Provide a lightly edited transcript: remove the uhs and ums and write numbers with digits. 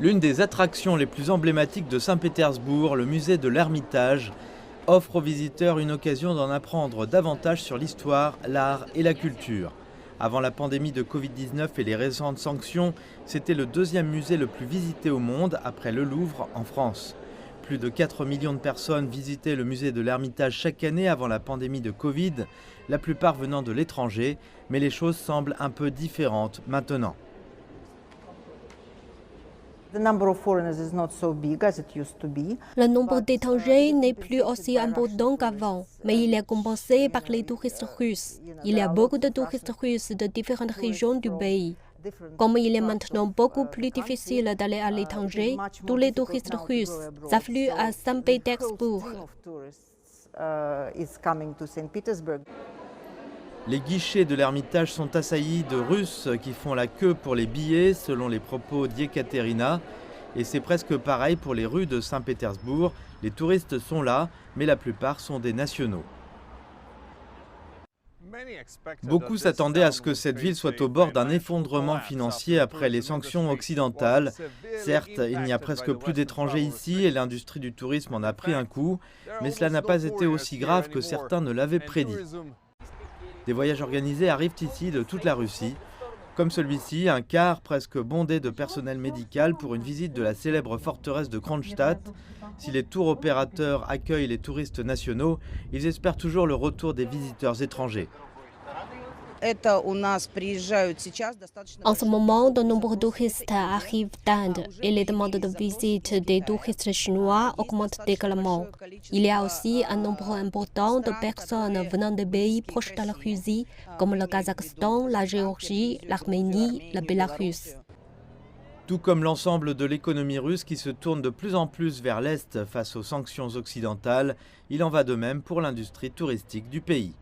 L'une des attractions les plus emblématiques de Saint-Pétersbourg, le musée de l'Ermitage, offre aux visiteurs une occasion d'en apprendre davantage sur l'histoire, l'art et la culture. Avant la pandémie de Covid-19 et les récentes sanctions, c'était le deuxième musée le plus visité au monde après le Louvre en France. Plus de 4 millions de personnes visitaient le musée de l'Ermitage chaque année avant la pandémie de Covid, la plupart venant de l'étranger, mais les choses semblent un peu différentes maintenant. Le nombre d'étrangers n'est plus aussi important qu'avant, mais il est compensé par les touristes russes. Il y a beaucoup de touristes russes de différentes régions du pays. Comme il est maintenant beaucoup plus difficile d'aller à l'étranger, tous les touristes russes affluent à Saint-Pétersbourg. Les guichets de l'Ermitage sont assaillis de Russes qui font la queue pour les billets, selon les propos d'Yekaterina. Et c'est presque pareil pour les rues de Saint-Pétersbourg. Les touristes sont là, mais la plupart sont des nationaux. Beaucoup s'attendaient à ce que cette ville soit au bord d'un effondrement financier après les sanctions occidentales. Certes, il n'y a presque plus d'étrangers ici et l'industrie du tourisme en a pris un coup, mais cela n'a pas été aussi grave que certains ne l'avaient prédit. Des voyages organisés arrivent ici de toute la Russie. Comme celui-ci, un car presque bondé de personnel médical pour une visite de la célèbre forteresse de Kronstadt. Si les tours opérateurs accueillent les touristes nationaux, ils espèrent toujours le retour des visiteurs étrangers. En ce moment, de nombreux touristes arrivent d'Inde et les demandes de visite des touristes chinois augmentent également. Il y a aussi un nombre important de personnes venant des pays proches de la Russie, comme le Kazakhstan, la Géorgie, l'Arménie, le Bélarus. Tout comme l'ensemble de l'économie russe qui se tourne de plus en plus vers l'Est face aux sanctions occidentales, il en va de même pour l'industrie touristique du pays.